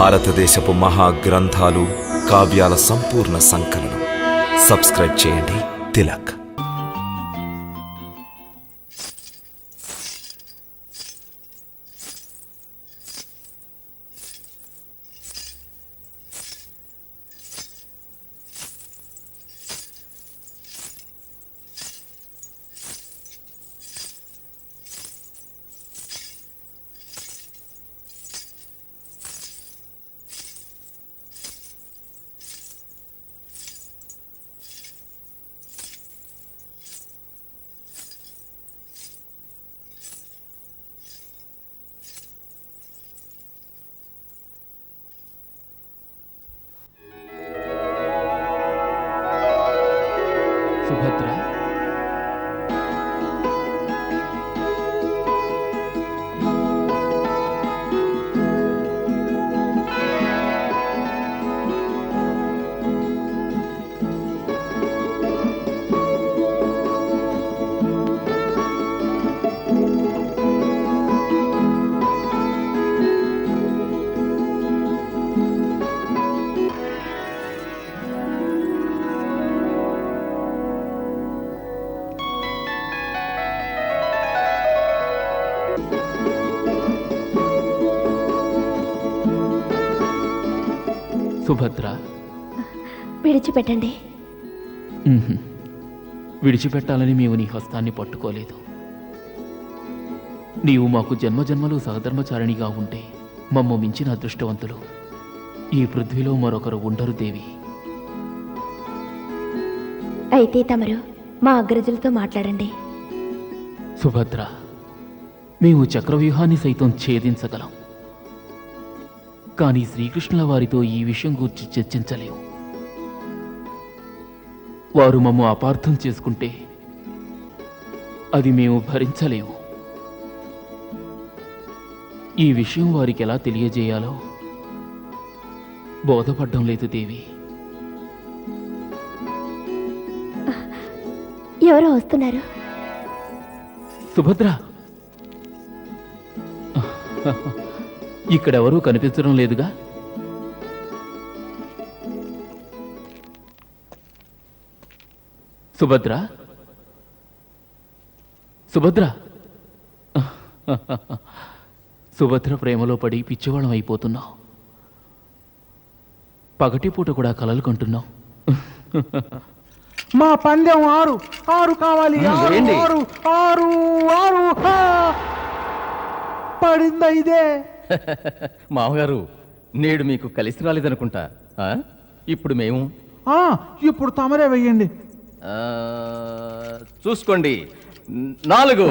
భారతదేశపు మహాగ్రంథాలు, కావ్యాల సంపూర్ణ సంకలనం. సబ్స్క్రైబ్ చేయండి తిలక్. సుభద్ర, సుభద్ర, విడిచిపెట్టండి. విడిచిపెట్టాలని మేము నీ హస్తాన్ని పట్టుకోలేదు. నీవు మాకు జన్మజన్మలు సహధర్మచారిణిగా ఉంటే మమ్మ మించిన అదృష్టవంతులు ఈ పృథ్వీలో మరొకరు ఉండరు దేవి. అయితే తమరు మా అగ్రజులతో మాట్లాడండి. సుభద్ర, మేము చక్రవ్యూహాన్ని సైతం ఛేదించగలం, కానీ శ్రీకృష్ణుల వారితో ఈ విషయం గురించి చర్చించలేము. వారు మమ్మ అపార్థం చేసుకుంటే అది మేము భరించలేము. ఈ విషయం వారికి ఎలా తెలియజేయాలో బోధపడ్డం లేదు దేవి. ఎవరో వస్తున్నారు. సుభద్ర, ఇక్కడెవరూ కనిపించడం లేదుగా. సుభద్ర, సుభద్ర, సుభద్ర ప్రేమలో పడి పిచ్చివాళ్ళం అయిపోతున్నావు. పగటిపూట కూడా కలలు కంటున్నావు. మా పందెం 6 కావాలి. 6 పడిందా ఇదే? మామగారు, నేడు మీకు కలిసి రాలేదనుకుంటా. ఇప్పుడు మేము ఇప్పుడు తమరే వెయ్యండి. చూసుకోండి. 4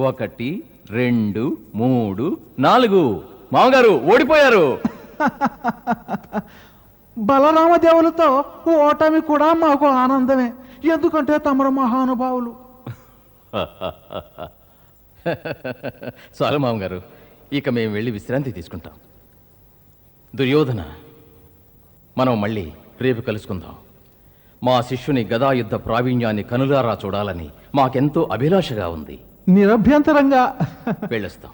1 2 3 4. మామగారు ఓడిపోయారు. బలరామదేవులతో ఓటమి కూడా మాకు ఆనందమే, ఎందుకంటే తమరు మహానుభావులు. చాలు మామగారు, ఇక మేము వెళ్ళి విశ్రాంతి తీసుకుంటాం. దుర్యోధన, మనం మళ్ళీ రేపు కలుసుకుందాం. మా శిష్యుని గదాయుద్ధ ప్రావీణ్యాన్ని కనులారా చూడాలని మాకెంతో అభిలాషగా ఉంది. నిరభ్యంతరంగా వెళ్ళొస్తాం.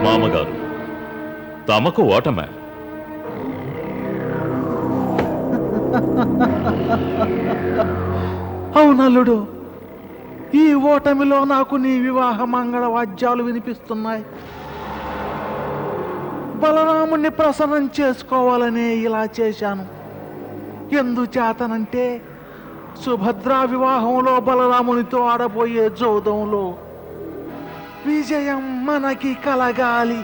మామగారు, తమకు ఓటమే. అవునల్లుడు, ఈ ఓటమిలో నాకు నీ వివాహ మంగళ వాద్యాలు వినిపిస్తున్నాయి. బలరాముణ్ణి ప్రసన్నం చేసుకోవాలనే ఇలా చేశాను. ఎందుచేతనంటే సుభద్రా వివాహంలో బలరామునితో ఆడబోయే జోదంలో విజయం మనకి కలగాలి.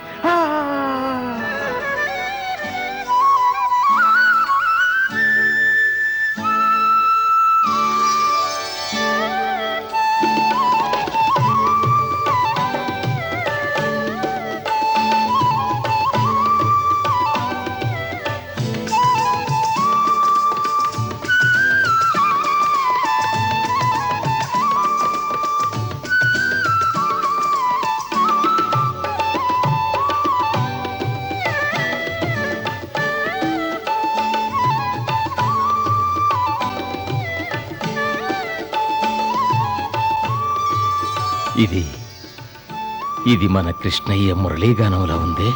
ఇది మన కృష్ణయ్య మురళీగానంలా ఉంది.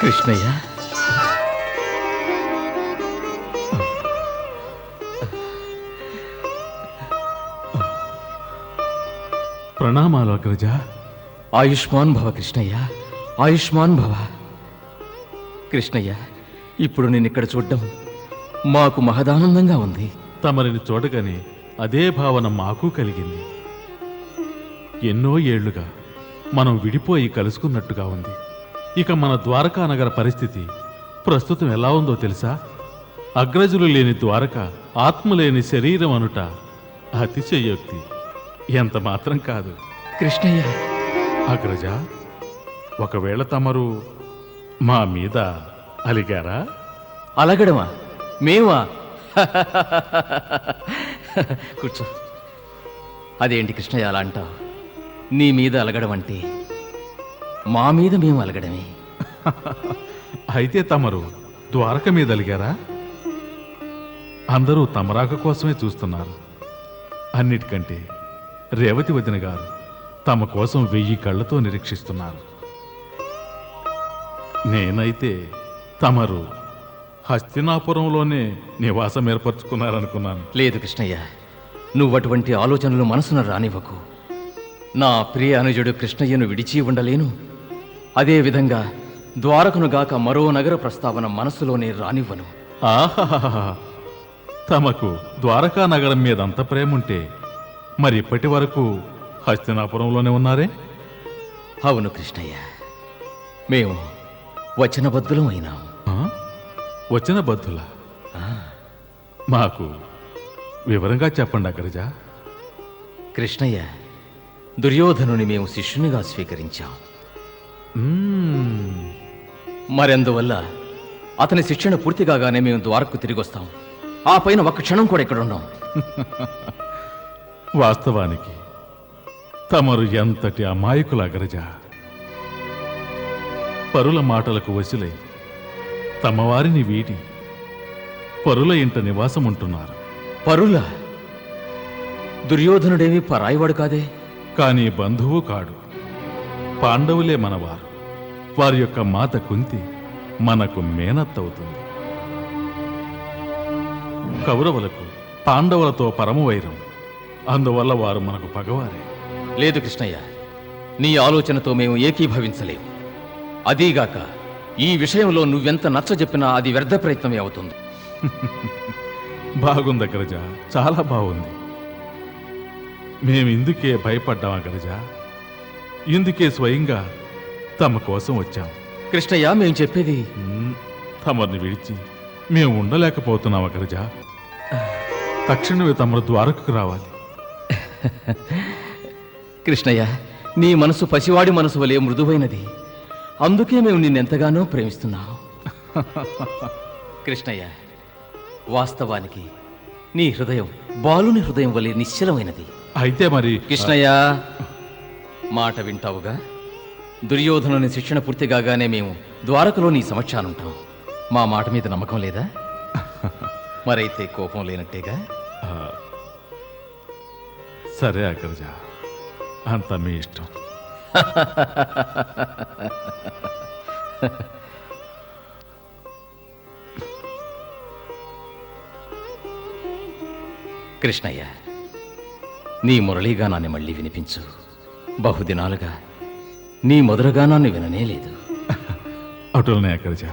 కృష్ణయ్య, ప్రణామాలు అగ్రజ. ఆయుష్మాన్ భవ కృష్ణయ్య, ఆయుష్మాన్ భవ. కృష్ణయ్య, ఇప్పుడు నేను ఇక్కడ చూడ్డం మాకు మహదానందంగా ఉంది. తమరిని చూడగానే అదే భావన మాకు కలిగింది. ఎన్నో ఏళ్లుగా మనం విడిపోయి కలుసుకున్నట్టుగా ఉంది. ఇక మన ద్వారకా నగర పరిస్థితి ప్రస్తుతం ఎలా ఉందో తెలుసా? అగ్రజులు లేని ద్వారక, ఆత్మ లేని శరీరం అనుట అతిశయోక్తి, ఎంత మాత్రం కాదు. కృష్ణయ్య, అగ్రజ, ఒకవేళ తమరు మా మీద అలిగారా? అలగడమా? మేమా? కూర్చో. అదేంటి కృష్ణయ్య అలా అంటావు? నీ మీద అలగడం అంటే మా మీద మేము అలగడమే. అయితే తమరు ద్వారక మీద అలిగారా? అందరూ తమరాక కోసమే చూస్తున్నారు. అన్నిటికంటే రేవతి వదిన గారు తమ కోసం 1000 కళ్ళతో నిరీక్షిస్తున్నారు. నేనైతే తమరు హస్తినాపురంలోనే నివాసం ఏర్పరచుకున్నారనుకున్నాను. లేదు కృష్ణయ్య, నువ్వటువంటి ఆలోచనలు మనసున రానివ్వకు. నా ప్రియ అనుజుడు కృష్ణయ్యను విడిచి ఉండలేను. అదేవిధంగా ద్వారకను గాక మరో నగర ప్రస్తావన మనసులోనే రానివ్వను. ఆహాహా, తమకు ద్వారకా నగరం మీద అంత ప్రేముంటే మరి ఇప్పటి వరకు హస్తినాపురంలోనే ఉన్నారే? అవును కృష్ణయ్య, మేము వచనబద్ధులం అయినాం. వచ్చిన బద్ధులా? మాకు వివరంగా చెప్పండి అగ్రజ. కృష్ణయ్య, దుర్యోధనుని మేము శిష్యునిగా స్వీకరించాం. మరెందువల్ల అతని శిక్షణ పూర్తి కాగానే మేము ద్వారకు తిరిగి వస్తాం. ఆ పైన ఒక్క క్షణం కూడా ఇక్కడ ఉన్నాం. వాస్తవానికి తమరు ఎంతటి అమాయకుల అగ్రజ. పరుల మాటలకు వసిలై తమ వారిని వీడి పరుల ఇంట నివాసం ఉంటున్నారు. పరుల? దుర్యోధనుడేమి పరాయివాడు కాదే. కానీ బంధువు కాడు. పాండవులే మనవారు. వారి యొక్క మాత కుంతి మనకు మేనత్తవుతుంది. కౌరవులకు పాండవులతో పరమవైరం. అందువల్ల వారు మనకు పగవారే. లేదు కృష్ణయ్య, నీ ఆలోచనతో మేము ఏకీభవించలేము. అదీగాక ఈ విషయంలో నువ్వెంత నచ్చజెప్పినా అది వ్యర్థ ప్రయత్నమే అవుతుంది. బాగుంది అగ్రజ, చాలా బాగుంది. మేమిందుకే భయపడ్డాం అగ్రజ. ఇందుకే స్వయంగా తమ కోసం వచ్చాం. కృష్ణయ్య, మేము చెప్పేది తమరిని విడిచి మేము ఉండలేకపోతున్నాం అగ్రజ. తక్షణమే తమరు ద్వారకకు రావాలి. కృష్ణయ్య, నీ మనసు పసివాడి మనసు వలె మృదువైనది. అందుకే మేము నిన్నెంతగానో ప్రేమిస్తున్నాం. కృష్ణయ్య, వాస్తవానికి నీ హృదయం బాలుని హృదయం వలె నిశ్చలమైనది. అయితే మరి కృష్ణయ్య, మాట వింటావుగా? దుర్యోధనుని శిక్షణ పూర్తి కాగానే మేము ద్వారకలో నీ సమక్షానుంటాం. మా మాట మీద నమ్మకం లేదా? మరైతే కోపం లేనట్టేగా? సరే అగ్రజ, అంత మీ ఇష్టం. కృష్ణయ్య, నీ మురళీగానాన్ని మళ్ళీ వినిపించు. బహుదినాలుగా నీ మధురగానాన్ని విననే లేదు. అటులనే అగ్రజ.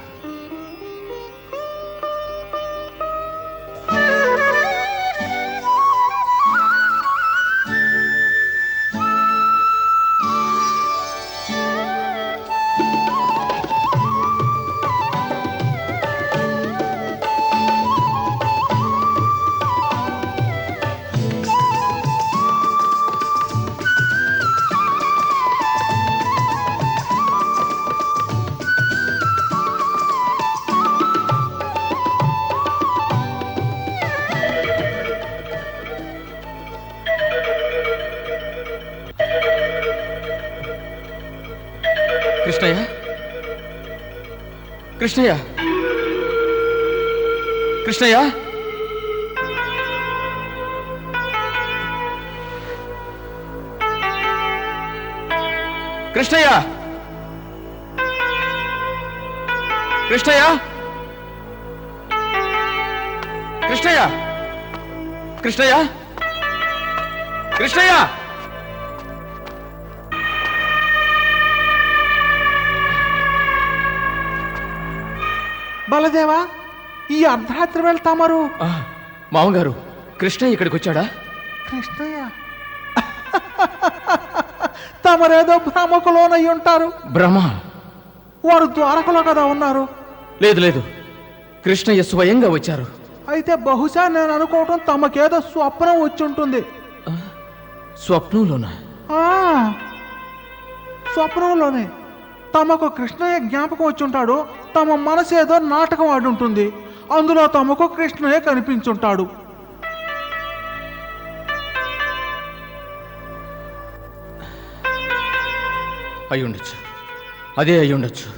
కృష్ణయ్య, కృష్ణయ్య, కృష్ణయ్య, కృష్ణయ్య, కృష్ణయ్య, కృష్ణయ్య, కృష్ణయ్య, కృష్ణయ్య. బలదేవా, ఈ అర్ధరాత్రి వేళ తమరు? మామగారు, కృష్ణయ్య ఇక్కడికి వచ్చాడా? కృష్ణయ్య, తమరేదో భ్రమకు లోనయ్యి ఉంటారు. భ్రమ? వారు ద్వారకలో కదా ఉన్నారు. లేదు లేదు, కృష్ణయ్య స్వయంగా వచ్చారు. అయితే బహుశా నేను అనుకోవటం తమకేదో స్వప్నం వచ్చి ఉంటుంది. స్వప్నంలోనా? స్వప్నంలోనే తమకు కృష్ణయ్య జ్ఞాపకం వచ్చి ఉంటాడు. తమ మనసు ఏదో నాటకం ఆడి ఉంటుంది. అందులో తమకు కృష్ణయ్య కనిపించుంటాడు. అయ్యుండొచ్చు, అదే అయ్యుండొచ్చు.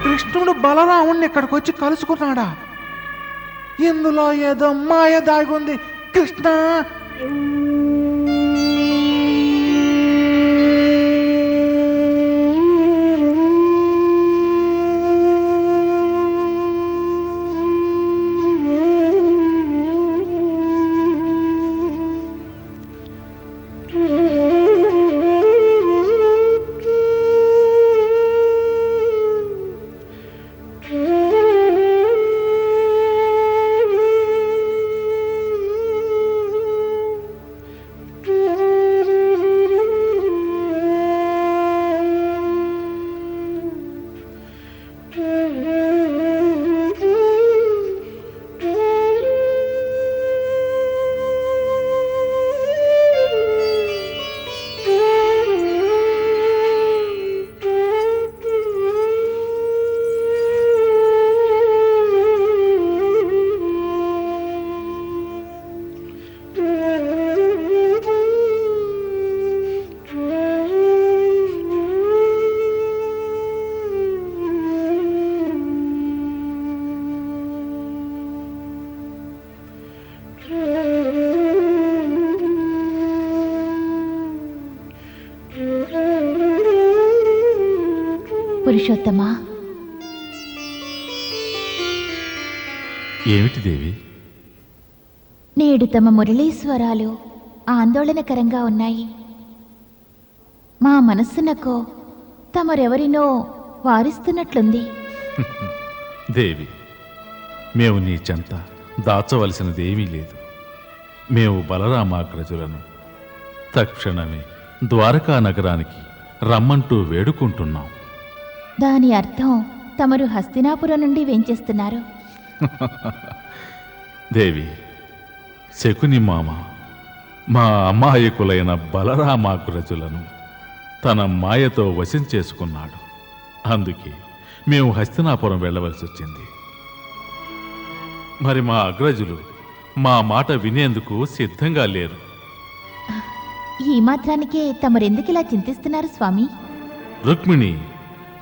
కృష్ణుడు బలరాముణ్ణి ఇక్కడికి వచ్చి కలుసుకున్నాడా? ఇందులో ఏదో మాయ దాగుంది. కృష్ణ, పురుషోత్తమా, ఏమిటి దేవి? నేడు తమ మురళీశ్వరాలు ఆందోళనకరంగా ఉన్నాయి. మా మనస్సునకు తమరెవరినో వారిస్తున్నట్లుంది. దేవి, మేము నీ చెంత దాచవలసినదేమీ లేదు. మేము బలరామాగ్రజులను తక్షణమే ద్వారకా నగరానికి రమ్మంటూ వేడుకుంటున్నాం. దాని అర్థం తమరు హస్తినాపురం నుండి వేంచేస్తున్నారు. దేవి, శకుని మామ మా అమాయకులైన బలరామాగ్రజులను తన మాయతో వశం చేసుకున్నాడు. అందుకే మేము హస్తినాపురం వెళ్ళవలసి వచ్చింది. మరి మా అగ్రజులు మా మాట వినేందుకు సిద్ధంగా లేరు. ఈ మాత్రానికే తమరెందుకిలా చింతిస్తున్నారు స్వామి? రుక్మిణి,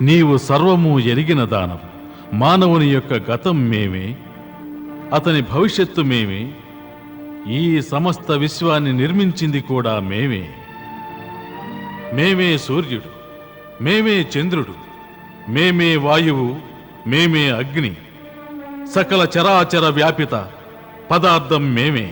నీవు సర్వము ఎరిగిన దానవు. మానవుని యొక్క గతం మేమే, అతని భవిష్యత్తు మేమే, ఈ సమస్త విశ్వాన్ని నిర్మించింది కూడా మేమే. మేమే సూర్యుడు, మేమే చంద్రుడు, మేమే వాయువు, మేమే అగ్ని, సకల చరాచర వ్యాపిత పదార్థం మేమే.